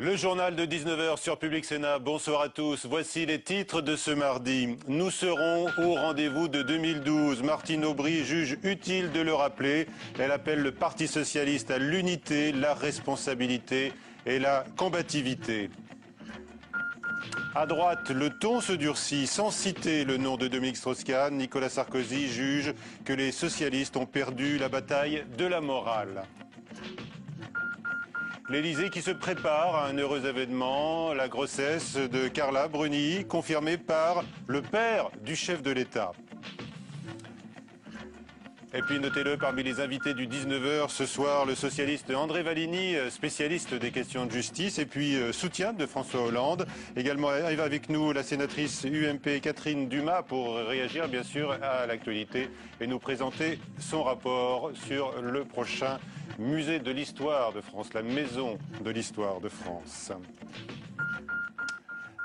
Le journal de 19h sur Public Sénat. Bonsoir à tous. Voici les titres de ce mardi. Nous serons au rendez-vous de 2012. Martine Aubry juge utile de le rappeler. Elle appelle le Parti socialiste à l'unité, la responsabilité et la combativité. À droite, le ton se durcit. Sans citer le nom de Dominique Strauss-Kahn, Nicolas Sarkozy juge que les socialistes ont perdu la bataille de la morale. L'Élysée qui se prépare à un heureux événement, la grossesse de Carla Bruni, confirmée par le père du chef de l'État. Et puis notez-le, parmi les invités du 19h ce soir, le socialiste André Valigny, spécialiste des questions de justice, et puis soutien de François Hollande. Également arrive avec nous la sénatrice UMP Catherine Dumas pour réagir bien sûr à l'actualité et nous présenter son rapport sur le prochain musée de l'histoire de France, la maison de l'histoire de France.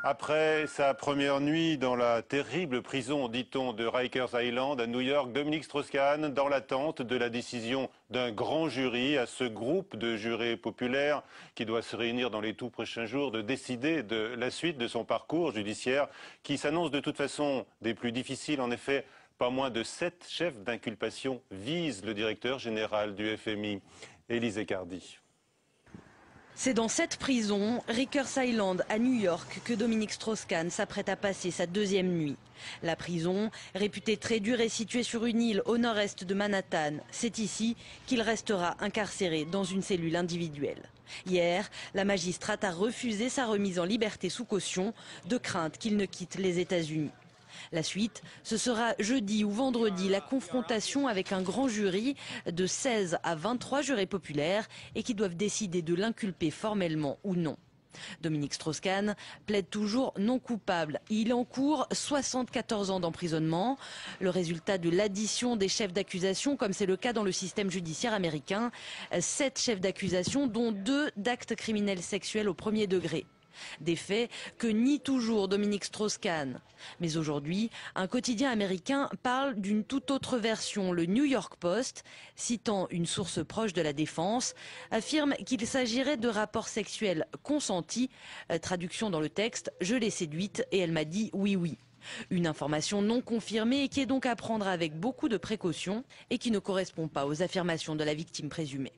Après sa première nuit dans la terrible prison, dit-on, de Rikers Island à New York, Dominique Strauss-Kahn, dans l'attente de la décision d'un grand jury, à ce groupe de jurés populaires qui doit se réunir dans les tout prochains jours, de décider de la suite de son parcours judiciaire qui s'annonce de toute façon des plus difficiles. En effet, pas moins de 7 chefs d'inculpation visent le directeur général du FMI, Élisée Cardi. C'est dans cette prison, Rikers Island à New York, que Dominique Strauss-Kahn s'apprête à passer sa deuxième nuit. La prison, réputée très dure, est située sur une île au nord-est de Manhattan. C'est ici qu'il restera incarcéré dans une cellule individuelle. Hier, la magistrate a refusé sa remise en liberté sous caution, de crainte qu'il ne quitte les États-Unis. La suite, ce sera jeudi ou vendredi la confrontation avec un grand jury de 16 à 23 jurés populaires et qui doivent décider de l'inculper formellement ou non. Dominique Strauss-Kahn plaide toujours non coupable. Il encourt 74 ans d'emprisonnement. Le résultat de l'addition des chefs d'accusation, comme c'est le cas dans le système judiciaire américain, 7 chefs d'accusation, dont 2 d'actes criminels sexuels au premier degré. Des faits que nie toujours Dominique Strauss-Kahn. Mais aujourd'hui, un quotidien américain parle d'une toute autre version. Le New York Post, citant une source proche de la défense, affirme qu'il s'agirait de rapports sexuels consentis. Traduction dans le texte, je l'ai séduite et elle m'a dit oui oui. Une information non confirmée et qui est donc à prendre avec beaucoup de précautions et qui ne correspond pas aux affirmations de la victime présumée.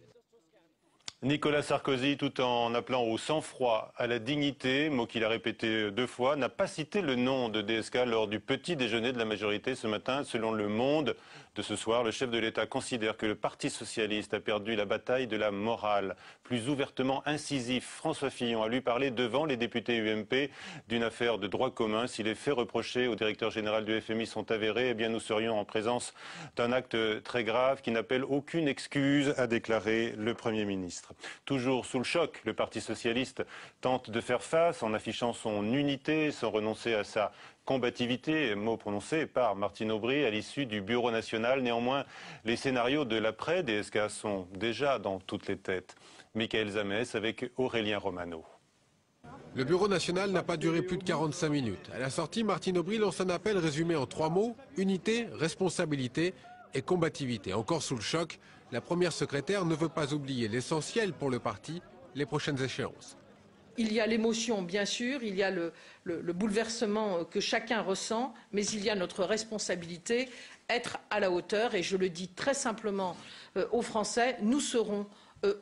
Nicolas Sarkozy, tout en appelant au sang-froid, à la dignité, mot qu'il a répété 2 fois, n'a pas cité le nom de DSK lors du petit déjeuner de la majorité ce matin. Selon Le Monde de ce soir, le chef de l'État considère que le Parti socialiste a perdu la bataille de la morale. Plus ouvertement incisif, François Fillon a lui parlé devant les députés UMP d'une affaire de droit commun. Si les faits reprochés au directeur général du FMI sont avérés, eh bien nous serions en présence d'un acte très grave qui n'appelle aucune excuse, a déclaré le Premier ministre. Toujours sous le choc, le Parti socialiste tente de faire face en affichant son unité sans renoncer à sa combativité, mot prononcé par Martine Aubry à l'issue du Bureau national. Néanmoins, les scénarios de l'après-DSK sont déjà dans toutes les têtes. Michael Zamès avec Aurélien Romano. Le Bureau national n'a pas duré plus de 45 minutes. À la sortie, Martine Aubry lance un appel résumé en 3 mots, unité, responsabilité et combativité. Encore sous le choc, la première secrétaire ne veut pas oublier l'essentiel pour le parti, les prochaines échéances. Il y a l'émotion, bien sûr, il y a le bouleversement que chacun ressent, mais il y a notre responsabilité, être à la hauteur. Et je le dis très simplement aux Français, nous serons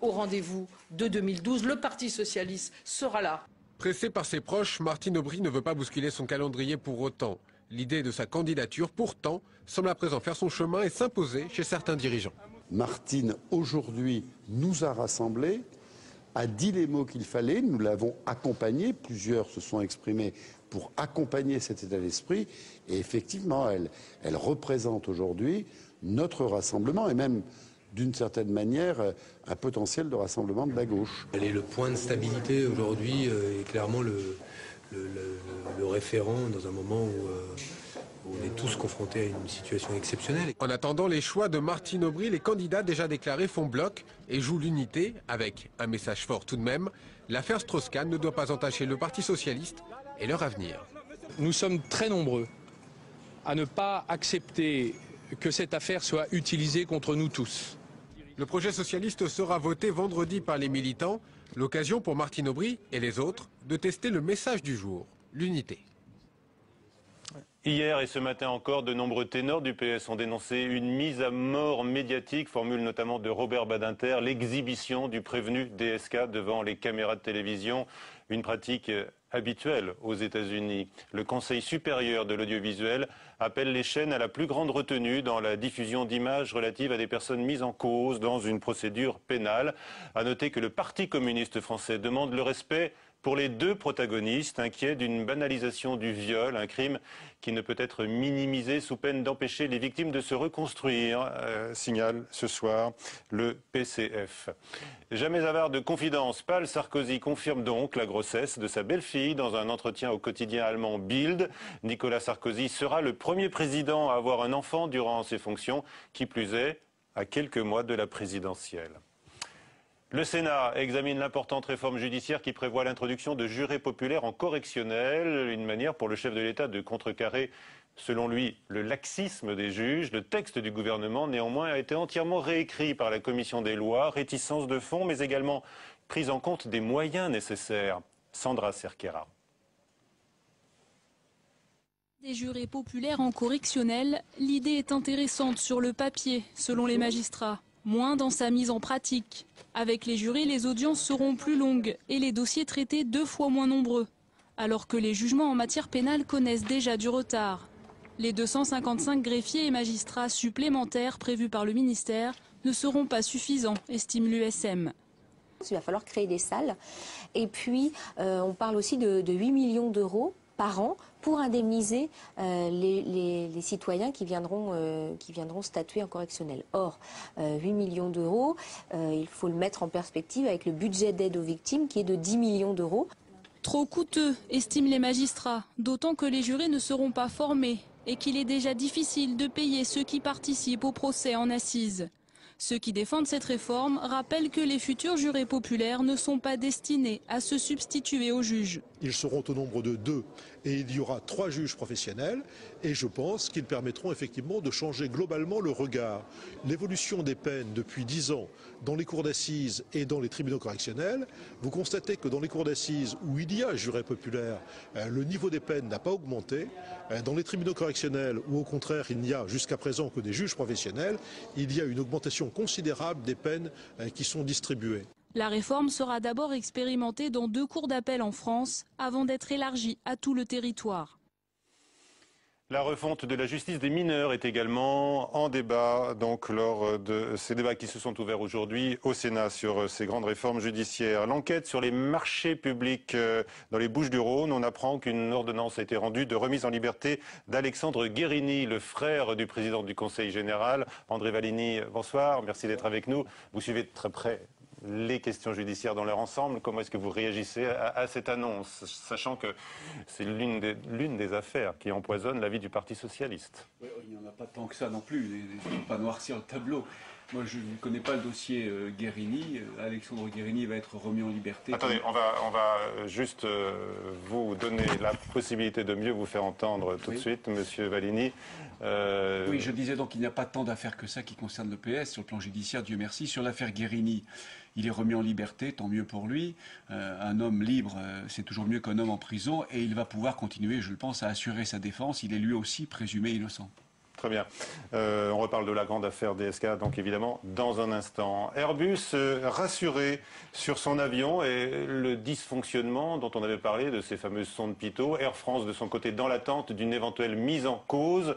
au rendez-vous de 2012. Le Parti socialiste sera là. Pressée par ses proches, Martine Aubry ne veut pas bousculer son calendrier pour autant. L'idée de sa candidature, pourtant, semble à présent faire son chemin et s'imposer chez certains dirigeants. Martine, aujourd'hui, nous a rassemblés, a dit les mots qu'il fallait, nous l'avons accompagnée, plusieurs se sont exprimés pour accompagner cet état d'esprit, et effectivement, elle représente aujourd'hui notre rassemblement, et même, d'une certaine manière, un potentiel de rassemblement de la gauche. Elle est le point de stabilité aujourd'hui, et clairement le référent dans un moment où on est tous confrontés à une situation exceptionnelle. En attendant les choix de Martine Aubry, les candidats déjà déclarés font bloc et jouent l'unité avec un message fort tout de même. L'affaire Strauss-Kahn ne doit pas entacher le Parti socialiste et leur avenir. Nous sommes très nombreux à ne pas accepter que cette affaire soit utilisée contre nous tous. Le projet socialiste sera voté vendredi par les militants. L'occasion pour Martine Aubry et les autres de tester le message du jour, l'unité. Hier et ce matin encore, de nombreux ténors du PS ont dénoncé une mise à mort médiatique, formule notamment de Robert Badinter, l'exhibition du prévenu DSK devant les caméras de télévision, une pratique habituelle aux États-Unis. Le Conseil supérieur de l'audiovisuel appelle les chaînes à la plus grande retenue dans la diffusion d'images relatives à des personnes mises en cause dans une procédure pénale. À noter que le Parti communiste français demande le respect pour les deux protagonistes, inquiets d'une banalisation du viol, un crime qui ne peut être minimisé sous peine d'empêcher les victimes de se reconstruire, signale ce soir le PCF. Jamais avare de confidences, Paul Sarkozy confirme donc la grossesse de sa belle-fille dans un entretien au quotidien allemand Bild. Nicolas Sarkozy sera le premier président à avoir un enfant durant ses fonctions, qui plus est, à quelques mois de la présidentielle. Le Sénat examine l'importante réforme judiciaire qui prévoit l'introduction de jurés populaires en correctionnel, une manière pour le chef de l'État de contrecarrer, selon lui, le laxisme des juges. Le texte du gouvernement, néanmoins, a été entièrement réécrit par la commission des lois, réticence de fond, mais également prise en compte des moyens nécessaires. Sandra Cerquera. Des jurés populaires en correctionnel, l'idée est intéressante sur le papier, selon les magistrats, moins dans sa mise en pratique. Avec les jurés, les audiences seront plus longues et les dossiers traités 2 fois moins nombreux, alors que les jugements en matière pénale connaissent déjà du retard. Les 255 greffiers et magistrats supplémentaires prévus par le ministère ne seront pas suffisants, estime l'USM. Il va falloir créer des salles et puis on parle aussi de 8 millions d'euros par an pour indemniser les citoyens qui viendront statuer en correctionnel. Or, 8 millions d'euros, il faut le mettre en perspective avec le budget d'aide aux victimes qui est de 10 millions d'euros. Trop coûteux, estiment les magistrats, d'autant que les jurés ne seront pas formés et qu'il est déjà difficile de payer ceux qui participent au procès en assises. Ceux qui défendent cette réforme rappellent que les futurs jurés populaires ne sont pas destinés à se substituer aux juges. Ils seront au nombre de 2 et il y aura 3 juges professionnels et je pense qu'ils permettront effectivement de changer globalement le regard. L'évolution des peines depuis 10 ans dans les cours d'assises et dans les tribunaux correctionnels, vous constatez que dans les cours d'assises où il y a jurés populaires, le niveau des peines n'a pas augmenté. Dans les tribunaux correctionnels où au contraire il n'y a jusqu'à présent que des juges professionnels, il y a une augmentation considérable des peines qui sont distribuées. La réforme sera d'abord expérimentée dans 2 cours d'appel en France avant d'être élargie à tout le territoire. La refonte de la justice des mineurs est également en débat, donc lors de ces débats qui se sont ouverts aujourd'hui au Sénat sur ces grandes réformes judiciaires. L'enquête sur les marchés publics dans les Bouches-du-Rhône, on apprend qu'une ordonnance a été rendue de remise en liberté d'Alexandre Guérini, le frère du président du Conseil général. André Valigny, bonsoir, merci d'être avec nous. Vous suivez de très près les questions judiciaires dans leur ensemble. Comment est-ce que vous réagissez à cette annonce, sachant que c'est l'une des affaires qui empoisonne la vie du Parti socialiste? Oui, il n'y en a pas tant que ça non plus, il ne faut pas noircir le tableau. Moi, je ne connais pas le dossier Guérini. Alexandre Guérini va être remis en liberté. Attendez, on va juste vous donner la possibilité de mieux vous faire entendre tout de suite, Monsieur Valigny. Oui, je disais donc qu'il n'y a pas tant d'affaires que ça qui concernent le PS sur le plan judiciaire, Dieu merci. Sur l'affaire Guérini, il est remis en liberté, tant mieux pour lui. Un homme libre, c'est toujours mieux qu'un homme en prison, et il va pouvoir continuer, je le pense, à assurer sa défense. Il est lui aussi présumé innocent. Très bien. On reparle de la grande affaire DSK, donc évidemment, dans un instant. Airbus rassuré sur son avion et le dysfonctionnement dont on avait parlé de ces fameuses sondes Pitot. Air France, de son côté, dans l'attente d'une éventuelle mise en cause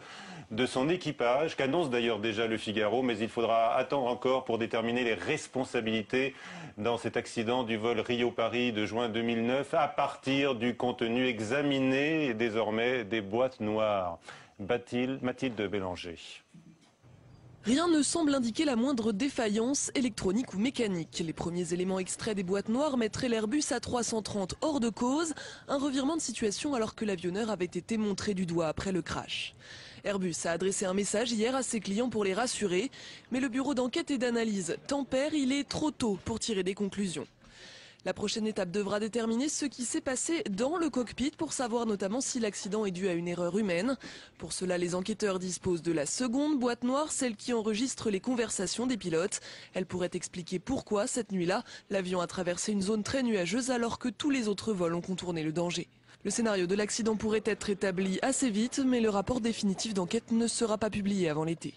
de son équipage, qu'annonce d'ailleurs déjà le Figaro, mais il faudra attendre encore pour déterminer les responsabilités dans cet accident du vol Rio-Paris de juin 2009, à partir du contenu examiné désormais des boîtes noires. Mathilde Bélanger. Rien ne semble indiquer la moindre défaillance électronique ou mécanique. Les premiers éléments extraits des boîtes noires mettraient l'Airbus A330 hors de cause. Un revirement de situation alors que l'avionneur avait été montré du doigt après le crash. Airbus a adressé un message hier à ses clients pour les rassurer. Mais le bureau d'enquête et d'analyse tempère, il est trop tôt pour tirer des conclusions. La prochaine étape devra déterminer ce qui s'est passé dans le cockpit pour savoir notamment si l'accident est dû à une erreur humaine. Pour cela, les enquêteurs disposent de la seconde boîte noire, celle qui enregistre les conversations des pilotes. Elle pourrait expliquer pourquoi, cette nuit-là, l'avion a traversé une zone très nuageuse alors que tous les autres vols ont contourné le danger. Le scénario de l'accident pourrait être établi assez vite, mais le rapport définitif d'enquête ne sera pas publié avant l'été.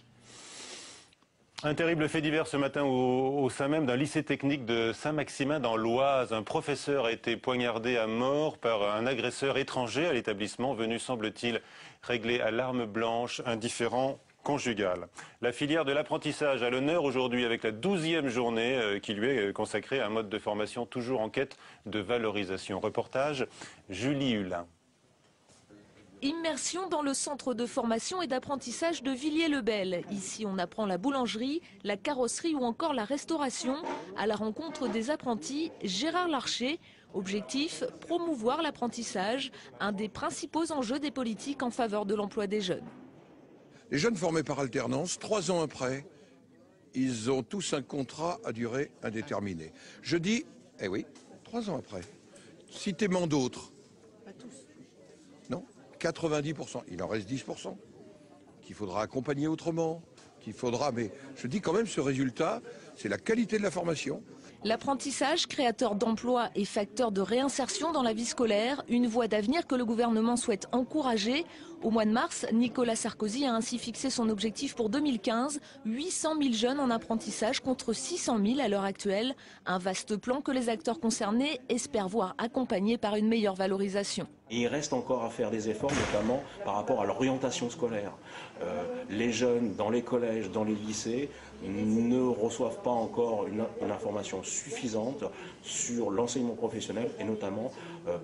Un terrible fait divers ce matin au sein même d'un lycée technique de Saint-Maximin dans l'Oise. Un professeur a été poignardé à mort par un agresseur étranger à l'établissement venu, semble-t-il, régler à l'arme blanche un différend conjugal. La filière de l'apprentissage à l'honneur aujourd'hui avec la 12e journée qui lui est consacrée à un mode de formation toujours en quête de valorisation. Reportage Julie Hulin. Immersion dans le centre de formation et d'apprentissage de Villiers-le-Bel. Ici, on apprend la boulangerie, la carrosserie ou encore la restauration. À la rencontre des apprentis, Gérard Larcher. Objectif, promouvoir l'apprentissage, un des principaux enjeux des politiques en faveur de l'emploi des jeunes. Les jeunes formés par alternance, 3 ans après, ils ont tous un contrat à durée indéterminée. Je dis, eh oui, 3 ans après, citez-moi d'autres. Pas tous. Non, 90%, il en reste 10%, qu'il faudra accompagner autrement, qu'il faudra, mais je dis quand même ce résultat, c'est la qualité de la formation. L'apprentissage, créateur d'emplois et facteur de réinsertion dans la vie scolaire, une voie d'avenir que le gouvernement souhaite encourager. Au mois de mars, Nicolas Sarkozy a ainsi fixé son objectif pour 2015, 800 000 jeunes en apprentissage contre 600 000 à l'heure actuelle. Un vaste plan que les acteurs concernés espèrent voir accompagné par une meilleure valorisation. Et il reste encore à faire des efforts, notamment par rapport à l'orientation scolaire. Les jeunes dans les collèges, dans les lycées, ne reçoivent pas encore une information suffisante sur l'enseignement professionnel et notamment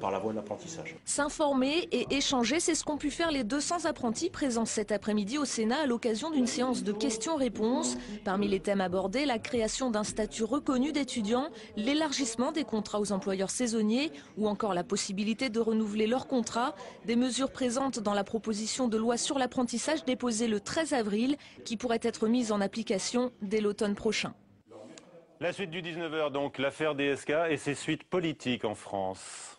par la voie de l'apprentissage. S'informer et échanger, c'est ce qu'ont pu faire les 200 apprentis présents cet après-midi au Sénat à l'occasion d'une séance de questions-réponses. Parmi les thèmes abordés, la création d'un statut reconnu d'étudiant, l'élargissement des contrats aux employeurs saisonniers ou encore la possibilité de renouveler leur contrat. Des mesures présentes dans la proposition de loi sur l'apprentissage déposée le 13 avril qui pourrait être mise en application dès l'automne prochain. La suite du 19h donc, l'affaire DSK et ses suites politiques en France.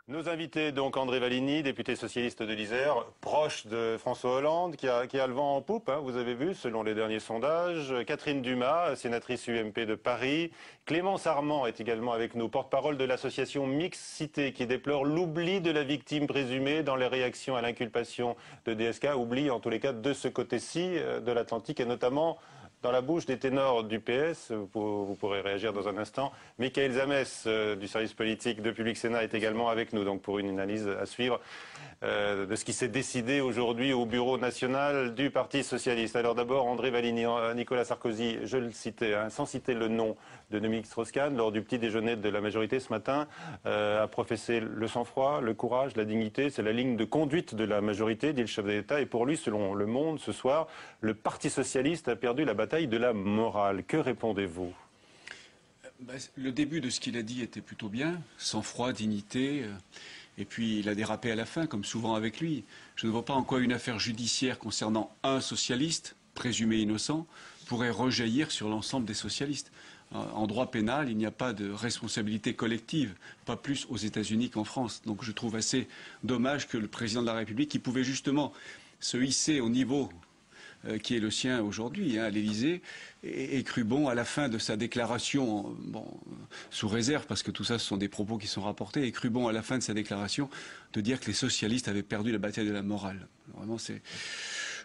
Nos invités, donc André Valigny, député socialiste de l'Isère, proche de François Hollande, qui a le vent en poupe, hein, vous avez vu, selon les derniers sondages. Catherine Dumas, sénatrice UMP de Paris. Clémence Armand est également avec nous, porte-parole de l'association Mixité, qui déplore l'oubli de la victime présumée dans les réactions à l'inculpation de DSK. Oubli, en tous les cas, de ce côté-ci de l'Atlantique, et notamment dans la bouche des ténors du PS, vous pourrez réagir dans un instant. Michael Zamès du service politique de Public Sénat est également avec nous, donc pour une analyse à suivre de ce qui s'est décidé aujourd'hui au bureau national du Parti socialiste. Alors d'abord, André Valigny, Nicolas Sarkozy, je le citais, hein, sans citer le nom de Dominique Strauss-Kahn, lors du petit déjeuner de la majorité ce matin, a professé le sang-froid, le courage, la dignité. C'est la ligne de conduite de la majorité, dit le chef de l'État. Et pour lui, selon Le Monde, ce soir, le Parti socialiste a perdu la bataille de la morale. Que répondez-vous ? Le début de ce qu'il a dit était plutôt bien, sang-froid, dignité, et puis il a dérapé à la fin, comme souvent avec lui. Je ne vois pas en quoi une affaire judiciaire concernant un socialiste, présumé innocent, pourrait rejaillir sur l'ensemble des socialistes. En droit pénal, il n'y a pas de responsabilité collective, pas plus aux États-Unis qu'en France. Donc je trouve assez dommage que le président de la République, qui pouvait justement se hisser au niveau qui est le sien aujourd'hui, hein, à l'Élysée, et cru bon à la fin de sa déclaration, bon, sous réserve, parce que tout ça, ce sont des propos qui sont rapportés, et cru bon à la fin de sa déclaration de dire que les socialistes avaient perdu la bataille de la morale. Vraiment,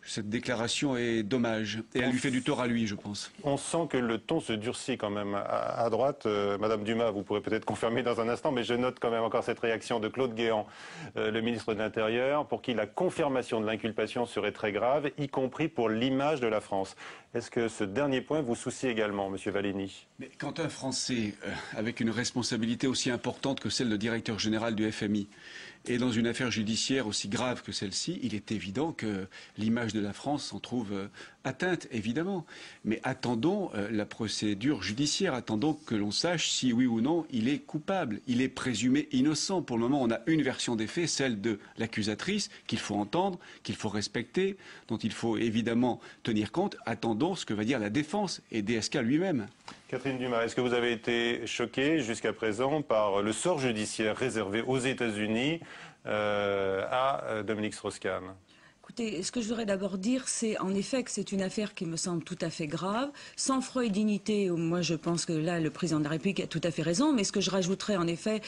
cette déclaration est dommage, et elle lui fait du tort à lui, je pense. On sent que le ton se durcit quand même à droite. Madame Dumas, vous pourrez peut-être confirmer dans un instant, mais je note quand même encore cette réaction de Claude Guéant, le ministre de l'Intérieur, pour qui la confirmation de l'inculpation serait très grave, y compris pour l'image de la France. Est-ce que ce dernier point vous soucie également, Monsieur Valigny ? Mais quand un Français, avec une responsabilité aussi importante que celle de directeur général du FMI, Et dans une affaire judiciaire aussi grave que celle-ci, il est évident que l'image de la France s'en trouve atteinte, évidemment. Mais attendons la procédure judiciaire, attendons que l'on sache si oui ou non il est coupable. Il est présumé innocent. Pour le moment, on a une version des faits, celle de l'accusatrice, qu'il faut entendre, qu'il faut respecter, dont il faut évidemment tenir compte. Attendons ce que va dire la défense et DSK lui-même. Catherine Dumas, est-ce que vous avez été choquée jusqu'à présent par le sort judiciaire réservé aux États-Unis à Dominique Strauss-Kahn? Écoutez, ce que je voudrais d'abord dire, c'est en effet que c'est une affaire qui me semble tout à fait grave. Sans froid et dignité, moi je pense que là, le président de la République a tout à fait raison. Mais ce que je rajouterais, en effet,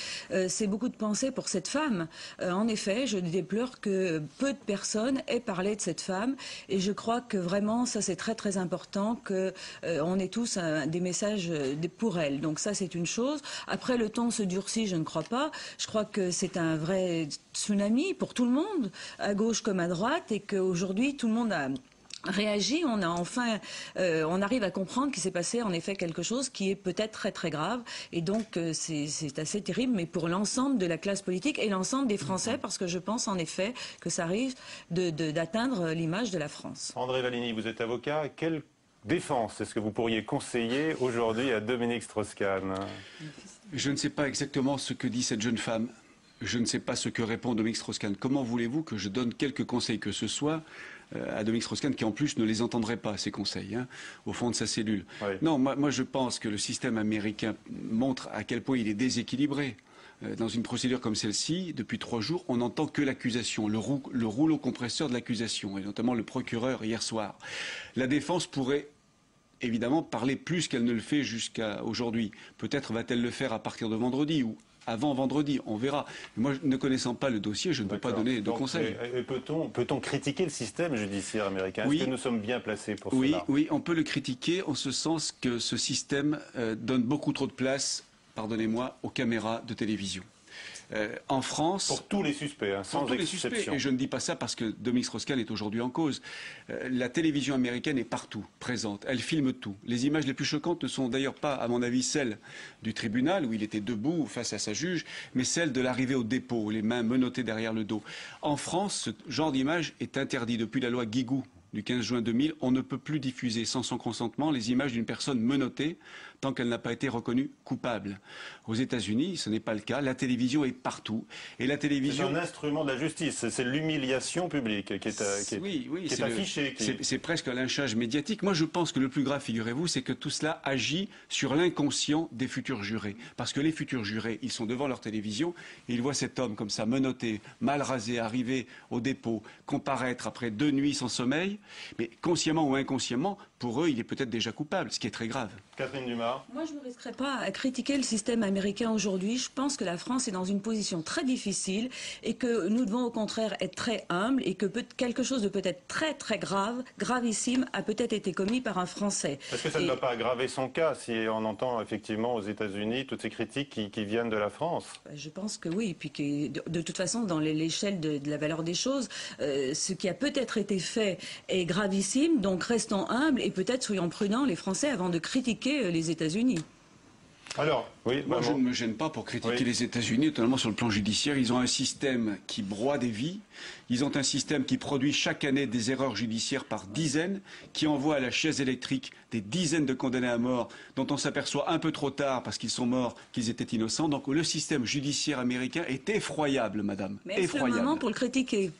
c'est beaucoup de pensées pour cette femme. En effet, je déplore que peu de personnes aient parlé de cette femme. Et je crois que vraiment, ça c'est très très important qu'on ait tous des messages pour elle. Donc ça, c'est une chose. Après, le ton se durcit, je ne crois pas. Je crois que c'est un vrai tsunami pour tout le monde, à gauche comme à droite. Et qu'aujourd'hui, tout le monde a réagi, on arrive à comprendre qu'il s'est passé en effet quelque chose qui est peut-être très très grave. Et donc c'est assez terrible, mais pour l'ensemble de la classe politique et l'ensemble des Français, parce que je pense en effet que ça arrive d'atteindre l'image de la France. André Valigny, vous êtes avocat. Quelle défense est-ce que vous pourriez conseiller aujourd'hui à Dominique Strauss-Kahn? Je ne sais pas exactement ce que dit cette jeune femme. Je ne sais pas ce que répond Dominique Strauss-Kahn. Comment voulez-vous que je donne quelques conseils que ce soit à Dominique Strauss-Kahn, qui en plus ne les entendrait pas, ces conseils, au fond de sa cellule? Oui. Non, moi je pense que le système américain montre à quel point il est déséquilibré. Dans une procédure comme celle-ci, depuis 3 jours, on n'entend que l'accusation, le rouleau compresseur de l'accusation, et notamment le procureur hier soir. La défense pourrait évidemment parler plus qu'elle ne le fait jusqu'à aujourd'hui. Peut-être va-t-elle le faire à partir de vendredi ou avant vendredi, on verra. Moi, ne connaissant pas le dossier, je ne peux pas donner de conseils. Peut-on critiquer le système judiciaire américain? Est-ce que nous sommes bien placés pour cela? Oui, on peut le critiquer en ce sens que ce système donne beaucoup trop de place, pardonnez-moi, aux caméras de télévision. En France... Pour tous les suspects, sans exception. Et je ne dis pas ça parce que Dominique Strauss-Kahn est aujourd'hui en cause. La télévision américaine est partout, présente. Elle filme tout. Les images les plus choquantes ne sont d'ailleurs pas, à mon avis, celles du tribunal, où il était debout face à sa juge, mais celles de l'arrivée au dépôt, les mains menottées derrière le dos. En France, ce genre d'image est interdit depuis la loi Guigou du 15 juin 2000. On ne peut plus diffuser sans son consentement les images d'une personne menottée tant qu'elle n'a pas été reconnue coupable. Aux États-Unis, ce n'est pas le cas. La télévision est partout. Et la télévision... C'est un instrument de la justice. C'est l'humiliation publique qui est affichée. C'est presque un lynchage médiatique. Moi, je pense que le plus grave, figurez-vous, c'est que tout cela agit sur l'inconscient des futurs jurés. Parce que les futurs jurés, ils sont devant leur télévision et ils voient cet homme comme ça, menotté, mal rasé, arriver au dépôt, comparaître après 2 nuits sans sommeil. Mais consciemment ou inconsciemment, pour eux, il est peut-être déjà coupable, ce qui est très grave. Catherine Dumas. Moi, je ne me risquerai pas à critiquer le système américain aujourd'hui. Je pense que la France est dans une position très difficile et que nous devons au contraire être très humbles et que quelque chose de peut-être très très grave, gravissime, a peut-être été commis par un Français. Est-ce que ça ne va pas aggraver son cas si on entend effectivement aux États-Unis toutes ces critiques qui viennent de la France? Je pense que oui, et puis que de toute façon, dans l'échelle de la valeur des choses, ce qui a peut-être été fait est gravissime, donc restons humbles et peut-être soyons prudents les Français avant de critiquer les États-Unis. Alors, oui, moi je ne me gêne pas pour critiquer les États-Unis, notamment sur le plan judiciaire. Ils ont un système qui broie des vies. Ils ont un système qui produit chaque année des erreurs judiciaires par dizaines, qui envoie à la chaise électrique des dizaines de condamnés à mort, dont on s'aperçoit un peu trop tard parce qu'ils sont morts, qu'ils étaient innocents. Donc le système judiciaire américain est effroyable, madame. Mais est-ce le moment pour le critiquer?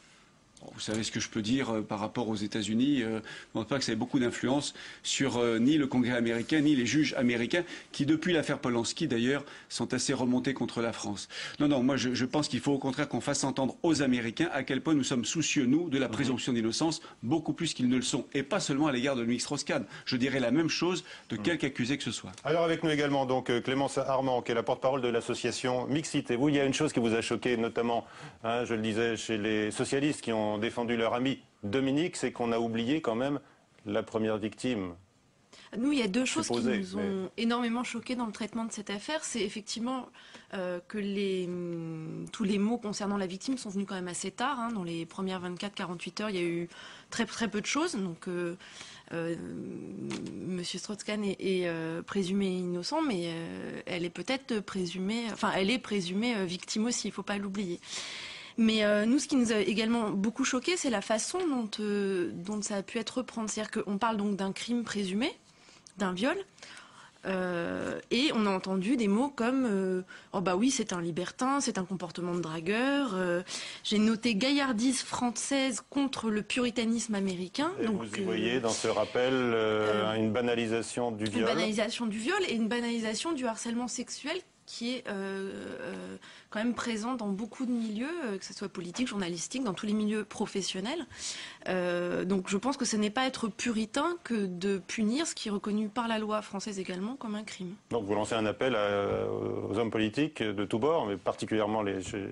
Vous savez ce que je peux dire par rapport aux États-Unis. Je ne pense pas que ça ait beaucoup d'influence sur ni le Congrès américain, ni les juges américains, qui, depuis l'affaire Polanski, d'ailleurs, sont assez remontés contre la France. Non, moi, je pense qu'il faut au contraire qu'on fasse entendre aux Américains à quel point nous sommes soucieux, nous, de la présomption d'innocence, beaucoup plus qu'ils ne le sont. Et pas seulement à l'égard de Dominique Strauss-Kahn. Je dirais la même chose de quelque accusé que ce soit. Alors, avec nous également, donc, Clémence Armand, qui est la porte-parole de l'association Mixité. Vous, il y a une chose qui vous a choqué, notamment, je le disais, chez les socialistes qui ont défendu leur ami Dominique, c'est qu'on a oublié quand même la première victime. Nous, il y a 2 choses qui nous ont énormément choqués dans le traitement de cette affaire. C'est effectivement que tous les mots concernant la victime sont venus quand même assez tard. Dans les premières 24-48 heures, il y a eu très peu de choses. Donc, Monsieur Strauss-Kahn est présumé innocent, mais elle est peut-être présumée, elle est présumée victime aussi, il ne faut pas l'oublier. Mais nous, ce qui nous a également beaucoup choqué, c'est la façon dont ça a pu être reprendre. C'est-à-dire qu'on parle donc d'un crime présumé, d'un viol, et on a entendu des mots comme oh bah oui, c'est un libertin, c'est un comportement de dragueur. J'ai noté gaillardise française contre le puritanisme américain. Et donc, vous y voyez dans ce rappel une banalisation du viol. Une banalisation du viol et une banalisation du harcèlement sexuel qui est quand même présent dans beaucoup de milieux, que ce soit politique, journalistique, dans tous les milieux professionnels. Donc je pense que ce n'est pas être puritain que de punir ce qui est reconnu par la loi française également comme un crime. Donc vous lancez un appel aux hommes politiques de tous bords, mais particulièrement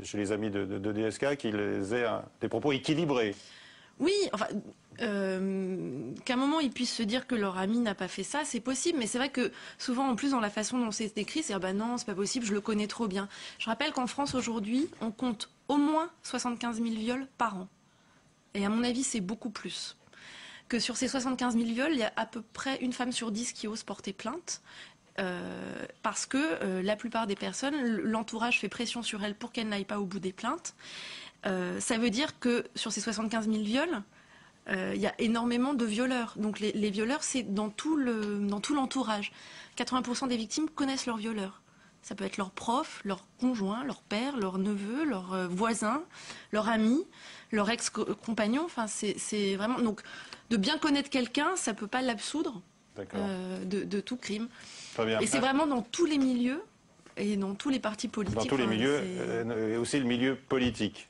chez les amis de DSK, qu'ils aient des propos équilibrés. Oui, enfin, qu'à un moment ils puissent se dire que leur ami n'a pas fait ça, c'est possible, mais c'est vrai que souvent en plus dans la façon dont c'est écrit, c'est bah non, c'est pas possible, je le connais trop bien. Je rappelle qu'en France aujourd'hui, on compte au moins 75 000 viols par an. Et à mon avis, c'est beaucoup plus. Que sur ces 75 000 viols, il y a à peu près une femme sur 10 qui ose porter plainte. Parce que la plupart des personnes, l'entourage fait pression sur elles pour qu'elles n'aillent pas au bout des plaintes. Ça veut dire que sur ces 75 000 viols, il y a énormément de violeurs. Donc les violeurs, c'est dans tout l'entourage. 80% des victimes connaissent leurs violeurs. Ça peut être leur prof, leur conjoint, leur père, leur neveu, leur voisin, leur ami, leur ex-compagnon. Enfin, c'est vraiment... Donc, de bien connaître quelqu'un, ça ne peut pas l'absoudre de tout crime. Très bien. Et c'est vraiment dans tous les milieux et dans tous les partis politiques. Dans tous les milieux, et aussi le milieu politique.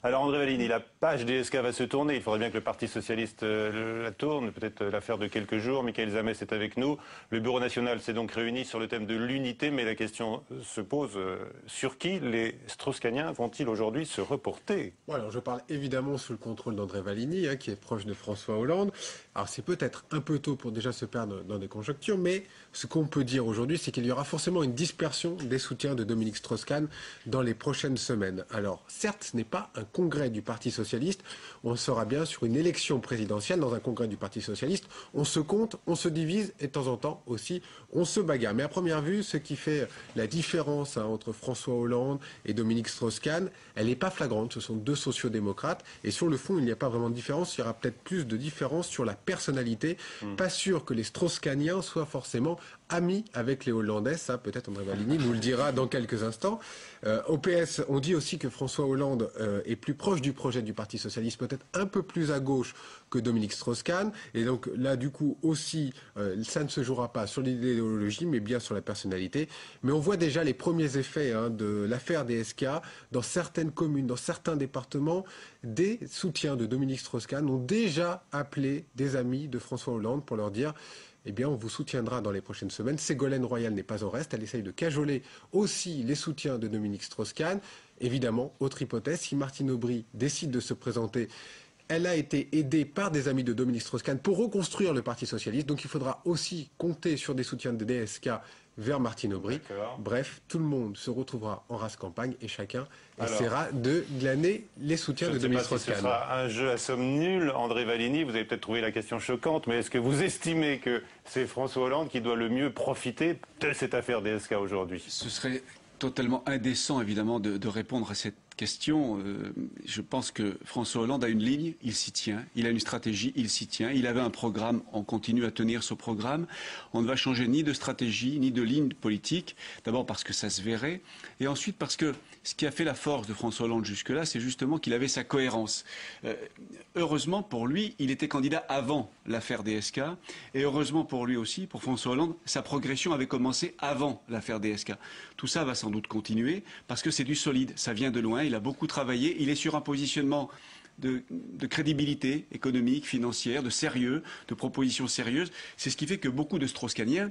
Alors André Vallini, la page DSK va se tourner. Il faudrait bien que le Parti Socialiste la tourne, peut-être l'affaire de quelques jours. Michael Zamès est avec nous. Le Bureau National s'est donc réuni sur le thème de l'unité, mais la question se pose, sur qui les Strauss-Kahniens vont-ils aujourd'hui se reporter? Bon, alors je parle évidemment sous le contrôle d'André Vallini, qui est proche de François Hollande. Alors c'est peut-être un peu tôt pour déjà se perdre dans des conjectures, mais ce qu'on peut dire aujourd'hui, c'est qu'il y aura forcément une dispersion des soutiens de Dominique Strauss-Kahn dans les prochaines semaines. Alors certes, ce n'est pas un congrès du Parti Socialiste, on sera bien sur une élection présidentielle dans un congrès du Parti Socialiste. On se compte, on se divise et de temps en temps aussi on se bagarre. Mais à première vue, ce qui fait la différence entre François Hollande et Dominique Strauss-Kahn, elle n'est pas flagrante. Ce sont deux sociodémocrates et sur le fond, il n'y a pas vraiment de différence. Il y aura peut-être plus de différence sur la personnalité. Pas sûr que les Strauss-Kahniens soient forcément amis avec les Hollandais. Ça, peut-être André Vallini nous le dira dans quelques instants. Au PS, on dit aussi que François Hollande est plus proche du projet du Parti Socialiste, peut-être un peu plus à gauche que Dominique Strauss-Kahn. Et donc là, du coup, aussi, ça ne se jouera pas sur l'idéologie, mais bien sur la personnalité. Mais on voit déjà les premiers effets de l'affaire DSK. Dans certaines communes, dans certains départements, des soutiens de Dominique Strauss-Kahn ont déjà appelé des amis de François Hollande pour leur dire eh bien, on vous soutiendra dans les prochaines semaines. Ségolène Royal n'est pas en reste. Elle essaye de cajoler aussi les soutiens de Dominique Strauss-Kahn. Évidemment, autre hypothèse, si Martine Aubry décide de se présenter, elle a été aidée par des amis de Dominique Strauss-Kahn pour reconstruire le Parti Socialiste. Donc il faudra aussi compter sur des soutiens de DSK vers Martine Aubry. Bref, tout le monde se retrouvera en race campagne et chacun essaiera de glaner les soutiens de Dominique Strauss-Kahn. Ce sera un jeu à somme nulle. André Vallini, vous avez peut-être trouvé la question choquante, mais est-ce que vous estimez que c'est François Hollande qui doit le mieux profiter de cette affaire DSK aujourd'hui? Ce serait totalement indécent, évidemment, de répondre à cette question. Je pense que François Hollande a une ligne, il s'y tient. Il a une stratégie, il s'y tient. Il avait un programme, on continue à tenir ce programme. On ne va changer ni de stratégie, ni de ligne politique. D'abord parce que ça se verrait. Et ensuite parce que ce qui a fait la force de François Hollande jusque-là, c'est justement qu'il avait sa cohérence. Heureusement pour lui, il était candidat avant l'affaire DSK. Et heureusement pour lui aussi, pour François Hollande, sa progression avait commencé avant l'affaire DSK. Tout ça va sans doute continuer parce que c'est du solide. Ça vient de loin. Il a beaucoup travaillé. Il est sur un positionnement de crédibilité économique, financière, de sérieux, de propositions sérieuses. C'est ce qui fait que beaucoup de Strauss-Kahniens,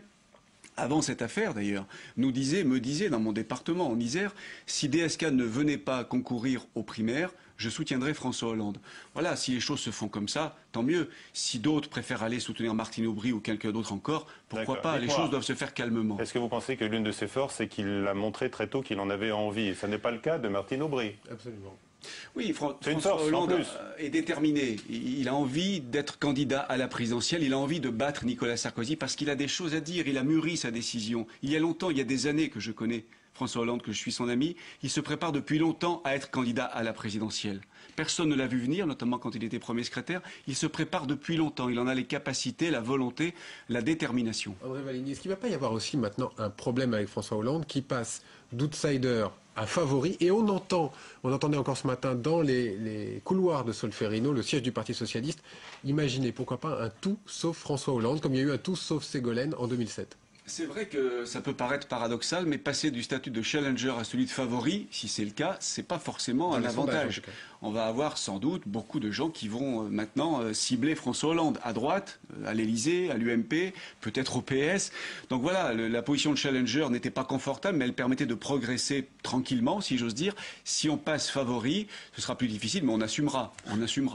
avant cette affaire d'ailleurs, me disaient dans mon département en Isère, si DSK ne venait pas concourir aux primaires, je soutiendrai François Hollande. Voilà, si les choses se font comme ça, tant mieux. Si d'autres préfèrent aller soutenir Martine Aubry ou quelqu'un d'autre encore, pourquoi pas? Les choses doivent se faire calmement. Est-ce que vous pensez que l'une de ses forces, c'est qu'il a montré très tôt qu'il en avait envie? Et ce n'est pas le cas de Martine Aubry. Absolument. Oui, François Hollande est déterminé. Il a envie d'être candidat à la présidentielle. Il a envie de battre Nicolas Sarkozy parce qu'il a des choses à dire. Il a mûri sa décision. Il y a longtemps, il y a des années que je connais François Hollande, que je suis son ami. Il se prépare depuis longtemps à être candidat à la présidentielle. Personne ne l'a vu venir, notamment quand il était premier secrétaire. Il se prépare depuis longtemps. Il en a les capacités, la volonté, la détermination. André Valigny, est-ce qu'il ne va pas y avoir aussi maintenant un problème avec François Hollande qui passe d'outsider à favori? Et on entendait encore ce matin dans les couloirs de Solferino, le siège du Parti Socialiste, imaginez pourquoi pas un tout sauf François Hollande, comme il y a eu un tout sauf Ségolène en 2007. C'est vrai que ça peut paraître paradoxal, mais passer du statut de challenger à celui de favori, si c'est le cas, c'est pas forcément un avantage. On va avoir sans doute beaucoup de gens qui vont maintenant cibler François Hollande à droite, à l'Élysée, à l'UMP, peut-être au PS. Donc voilà, la position de challenger n'était pas confortable, mais elle permettait de progresser tranquillement, si j'ose dire. Si on passe favori, ce sera plus difficile, mais on assumera.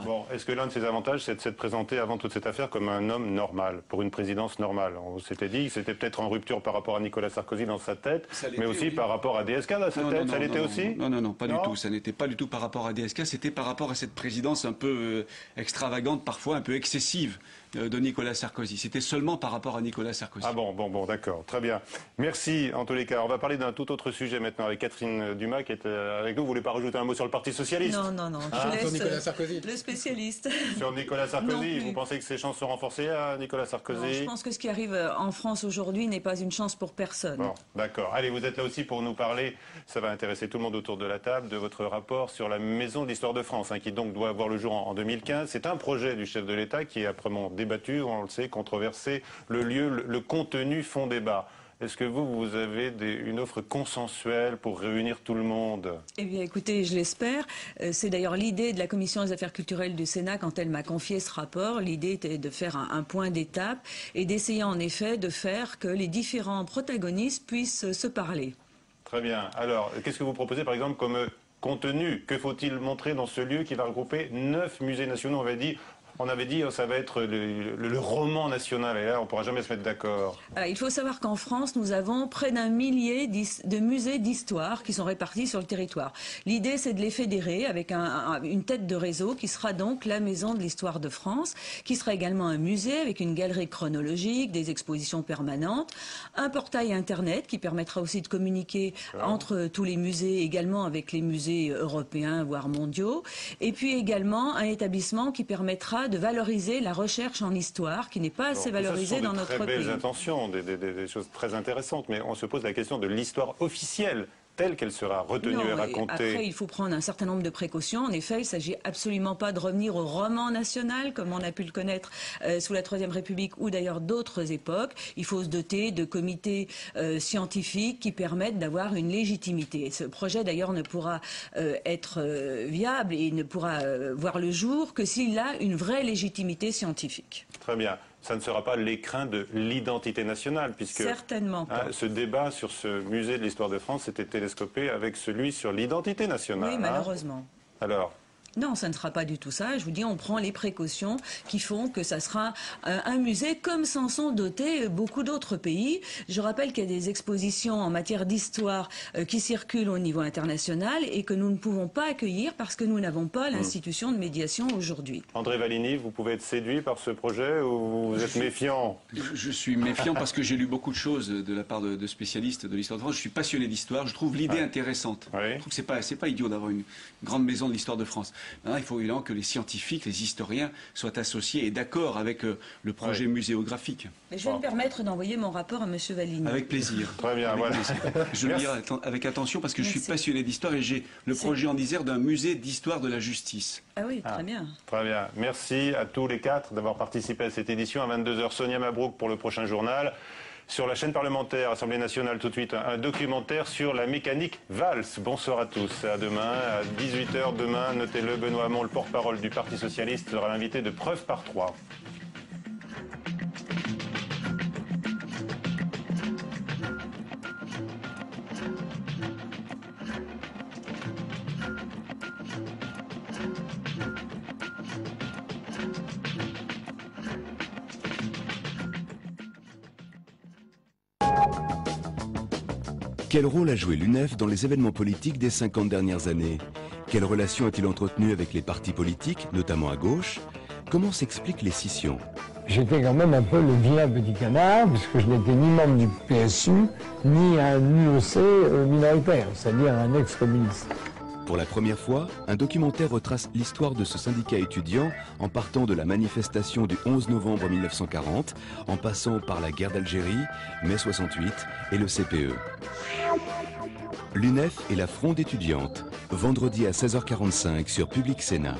Bon, est-ce que l'un de ses avantages, c'est de s'être présenté avant toute cette affaire comme un homme normal, pour une présidence normale? On s'était dit que c'était peut-être en rupture par rapport à Nicolas Sarkozy dans sa tête, mais aussi par rapport à DSK dans sa tête. Ça l'était aussi? Non, pas du tout. Ça n'était pas du tout par rapport à DSK. C'était par rapport à cette présidence un peu extravagante, parfois un peu excessive de Nicolas Sarkozy. C'était seulement par rapport à Nicolas Sarkozy. Ah bon, d'accord, très bien. Merci en tous les cas. On va parler d'un tout autre sujet maintenant avec Catherine Dumas qui est avec nous. Vous voulez pas rajouter un mot sur le Parti Socialiste? Non. Je laisse sur Nicolas Sarkozy. Le spécialiste. Sur Nicolas Sarkozy, vous pensez que ses chances sont renforcées à Nicolas Sarkozy? Non, je pense que ce qui arrive en France aujourd'hui n'est pas une chance pour personne. Bon, d'accord. Allez, vous êtes là aussi pour nous parler, ça va intéresser tout le monde autour de la table, de votre rapport sur la Maison de l'Histoire de France, qui donc doit voir le jour en 2015. C'est un projet du chef de l'État qui est âprement débattu, on le sait, controversé. Le lieu, le contenu font débat. Est-ce que vous avez une offre consensuelle pour réunir tout le monde? Eh bien, écoutez, je l'espère. C'est d'ailleurs l'idée de la Commission des affaires culturelles du Sénat quand elle m'a confié ce rapport. L'idée était de faire un point d'étape et d'essayer en effet de faire que les différents protagonistes puissent se parler. Très bien. Alors, qu'est-ce que vous proposez par exemple comme contenu? Que faut-il montrer dans ce lieu qui va regrouper 9 musées nationaux? On avait dit ça va être le roman national, et là on ne pourra jamais se mettre d'accord. Il faut savoir qu'en France, nous avons près d'1 millier de musées d'histoire qui sont répartis sur le territoire. L'idée, c'est de les fédérer avec une tête de réseau qui sera donc la Maison de l'Histoire de France, qui sera également un musée avec une galerie chronologique, des expositions permanentes, un portail Internet qui permettra aussi de communiquer entre tous les musées, également avec les musées européens, voire mondiaux, et puis également un établissement qui permettra de valoriser la recherche en histoire qui n'est pas assez valorisée dans notre pays. Ce sont de très belles intentions, des choses très intéressantes, mais on se pose la question de l'histoire officielle telle qu'elle sera retenue et racontée. Après, il faut prendre un certain nombre de précautions. En effet, il ne s'agit absolument pas de revenir au roman national, comme on a pu le connaître sous la Troisième République ou d'ailleurs d'autres époques. Il faut se doter de comités scientifiques qui permettent d'avoir une légitimité. Ce projet, d'ailleurs, ne pourra être viable et ne pourra voir le jour que s'il a une vraie légitimité scientifique. Très bien. Ça ne sera pas l'écrin de l'identité nationale, puisque certainement pas. Ce débat sur ce musée de l'Histoire de France était télescopé avec celui sur l'identité nationale. Oui, malheureusement. Alors ? Non, ça ne sera pas du tout ça. Je vous dis, on prend les précautions qui font que ça sera un musée comme s'en sont dotés beaucoup d'autres pays. Je rappelle qu'il y a des expositions en matière d'histoire qui circulent au niveau international et que nous ne pouvons pas accueillir parce que nous n'avons pas l'institution de médiation aujourd'hui. André Valigny, vous pouvez être séduit par ce projet ou vous êtes méfiant? Je suis méfiant parce que j'ai lu beaucoup de choses de la part de spécialistes de l'histoire de France. Je suis passionné d'histoire. Je trouve l'idée intéressante. Je trouve que c'est pas idiot d'avoir une grande maison de l'histoire de France. Maintenant, il faut évidemment que les scientifiques, les historiens soient associés et d'accord avec le projet muséographique. Mais je vais me permettre d'envoyer mon rapport à M. Valigny. Avec plaisir. Très bien, voilà. Je le lirai avec attention parce que je suis passionné d'histoire et j'ai le projet en Isère d'un musée d'histoire de la justice. Ah oui, très bien. Très bien. Merci à tous les 4 d'avoir participé à cette édition. À 22h, Sonia Mabrouk pour le prochain journal. Sur la chaîne parlementaire, Assemblée nationale, tout de suite, un documentaire sur la mécanique valse. Bonsoir à tous. À demain, à 18h demain, notez-le, Benoît Hamon, le porte-parole du Parti Socialiste, sera l'invité de Preuve par 3. Quel rôle a joué l'UNEF dans les événements politiques des 50 dernières années? Quelles relations a-t-il entretenues avec les partis politiques, notamment à gauche? Comment s'expliquent les scissions? J'étais quand même un peu le vilain petit canard, puisque je n'étais ni membre du PSU, ni un UEC minoritaire, c'est-à-dire un ex-communiste. Pour la première fois, un documentaire retrace l'histoire de ce syndicat étudiant en partant de la manifestation du 11 novembre 1940, en passant par la guerre d'Algérie, mai 68 et le CPE. L'UNEF et la Fronde étudiante, vendredi à 16h45 sur Public Sénat.